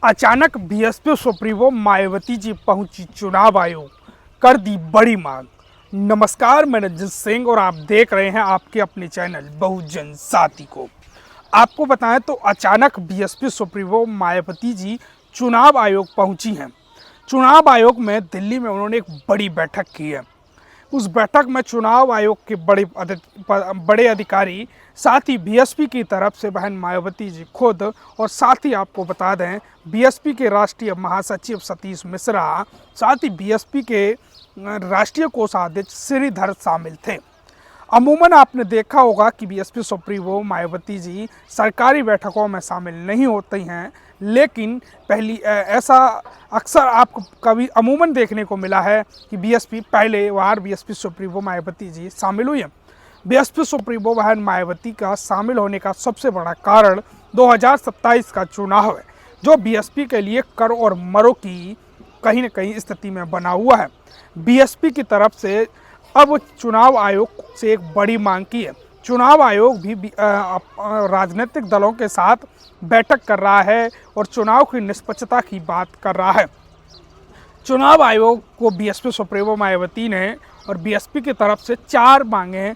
अचानक BSP supremo Mayawati ji पहुंची चुनाव आयोग, कर दी बड़ी मांग। नमस्कार, मैं रंजित सिंह और आप देख रहे हैं आपके अपने चैनल बहुजन साथी को। आपको बताएं तो अचानक बीएसपी सुप्रीमो मायावती जी चुनाव आयोग पहुंची हैं। चुनाव आयोग में दिल्ली में उन्होंने एक बड़ी बैठक की है। उस बैठक में चुनाव आयोग के बड़े अधिकारी, साथ ही बीएसपी की तरफ से बहन मायावती जी खुद, और साथ ही आपको बता दें बीएसपी के राष्ट्रीय महासचिव सतीश मिश्रा, साथ ही बीएसपी के राष्ट्रीय कोषाध्यक्ष श्रीधर शामिल थे। अमूमन आपने देखा होगा कि बीएसपी सुप्रीमो मायावती जी सरकारी बैठकों में शामिल नहीं होती हैं, लेकिन ऐसा अक्सर आपको कभी अमूमन देखने को मिला है कि पहले बार बीएसपी सुप्रीमो मायावती जी शामिल हुई हैं। बीएसपी सुप्रीमो बहन मायावती का शामिल होने का सबसे बड़ा कारण 2027 का चुनाव है, जो बीएसपी के लिए कर और मरो की कहीं न कहीं स्थिति में बना हुआ है। बीएसपी की तरफ से अब चुनाव आयोग से एक बड़ी मांग की है। चुनाव आयोग भी राजनीतिक दलों के साथ बैठक कर रहा है और चुनाव की निष्पक्षता की बात कर रहा है। चुनाव आयोग को बीएसपी सुप्रीमो मायावती ने और बीएसपी की तरफ से 4 मांगें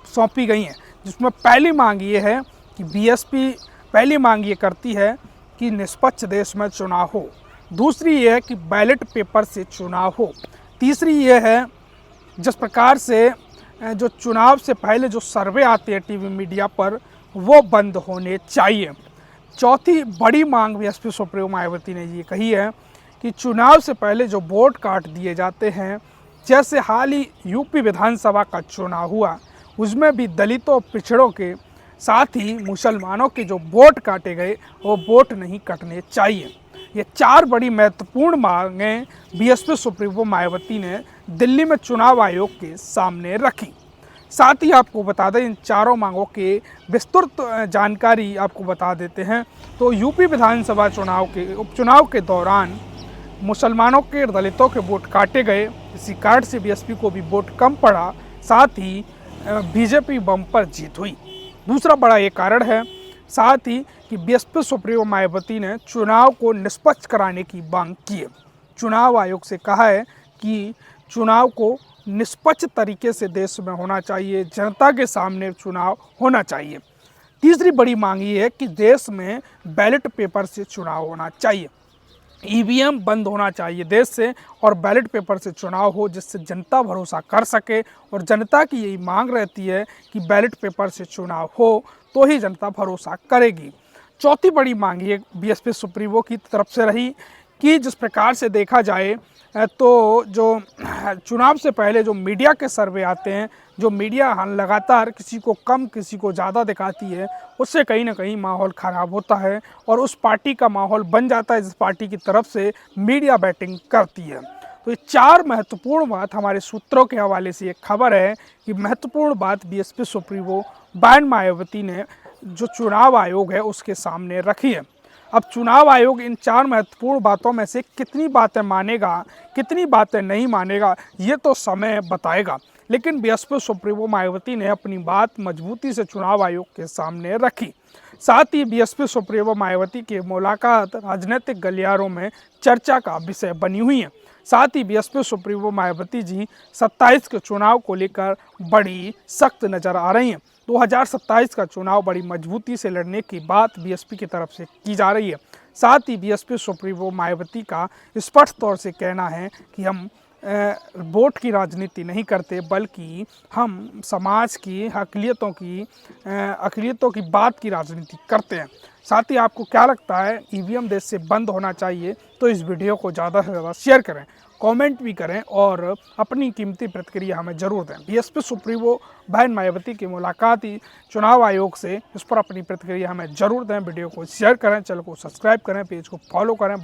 सौंपी गई हैं, जिसमें पहली मांग ये है कि बीएसपी पहली मांग ये करती है कि निष्पक्ष देश में चुनाव हो। दूसरी ये है कि बैलेट पेपर से चुनाव हो। तीसरी ये है जिस प्रकार से जो चुनाव से पहले जो सर्वे आते हैं टीवी मीडिया पर, वो बंद होने चाहिए। चौथी बड़ी मांग बीएसपी सुप्रीमो मायावती ने ये कही है कि चुनाव से पहले जो वोट काट दिए जाते हैं, जैसे हाल ही यूपी विधानसभा का चुनाव हुआ, उसमें भी दलितों, पिछड़ों के साथ ही मुसलमानों के जो वोट काटे गए, वो वोट नहीं कटने चाहिए। ये 4 बड़ी महत्वपूर्ण मांगें बीएसपी सुप्रीमो मायावती ने दिल्ली में चुनाव आयोग के सामने रखी। साथ ही आपको बता दें इन चारों मांगों के विस्तृत जानकारी आपको बता देते हैं। तो यूपी विधानसभा उपचुनाव के दौरान मुसलमानों के, दलितों के वोट काटे गए, इसी कारण से बीएसपी को भी वोट कम पड़ा। साथ ही बीजेपी बम्पर जीत हुई। दूसरा बड़ा ये कारण है साथ ही कि बीएसपी सुप्रीमो मायावती ने चुनाव को निष्पक्ष कराने की मांग की है। चुनाव आयोग से कहा है कि चुनाव को निष्पक्ष तरीके से देश में होना चाहिए, जनता के सामने चुनाव होना चाहिए। तीसरी बड़ी मांग ये है कि देश में बैलेट पेपर से चुनाव होना चाहिए। ईवीएम बंद होना चाहिए देश से और बैलेट पेपर से चुनाव हो, जिससे जनता भरोसा कर सके। और जनता की यही मांग रहती है कि बैलेट पेपर से चुनाव हो तो ही जनता भरोसा करेगी। चौथी बड़ी मांग ये बीएसपी सुप्रीमो की तरफ से रही कि जिस प्रकार से देखा जाए तो जो चुनाव से पहले जो मीडिया के सर्वे आते हैं, जो मीडिया लगातार किसी को कम किसी को ज़्यादा दिखाती है, उससे कहीं ना कहीं माहौल ख़राब होता है और उस पार्टी का माहौल बन जाता है जिस पार्टी की तरफ से मीडिया बैटिंग करती है। तो ये 4 महत्वपूर्ण बात हमारे सूत्रों के हवाले से एक खबर है कि महत्वपूर्ण बात बीएसपी सुप्रीमो बहन मायावती ने जो चुनाव आयोग है उसके सामने रखी है। अब चुनाव आयोग इन 4 महत्वपूर्ण बातों में से कितनी बातें मानेगा, कितनी बातें नहीं मानेगा, ये तो समय बताएगा। लेकिन बीएसपी सुप्रीमो मायावती ने अपनी बात मजबूती से चुनाव आयोग के सामने रखी। साथ ही बीएसपी सुप्रीमो मायावती की मुलाकात राजनीतिक गलियारों में चर्चा का विषय बनी हुई है। साथ ही बीएसपी सुप्रीमो मायावती जी 27 के चुनाव को लेकर बड़ी सख्त नजर आ रही हैं। 2027 का चुनाव बड़ी मजबूती से लड़ने की बात बीएसपी की तरफ से की जा रही है। साथ ही बीएसपी सुप्रीमो मायावती का स्पष्ट तौर से कहना है कि हम वोट की राजनीति नहीं करते, बल्कि हम समाज की अक़लियतों की बात की राजनीति करते हैं। साथ ही आपको क्या लगता है, ईवीएम देश से बंद होना चाहिए? तो इस वीडियो को ज़्यादा से ज़्यादा शेयर करें, कमेंट भी करें और अपनी कीमती प्रतिक्रिया हमें ज़रूर दें। बीएसपी सुप्रीमो बहन मायावती की मुलाकात ही चुनाव आयोग से, इस पर अपनी प्रतिक्रिया हमें ज़रूर दें। वीडियो को शेयर करें, चैनल को सब्सक्राइब करें, पेज को फॉलो करें।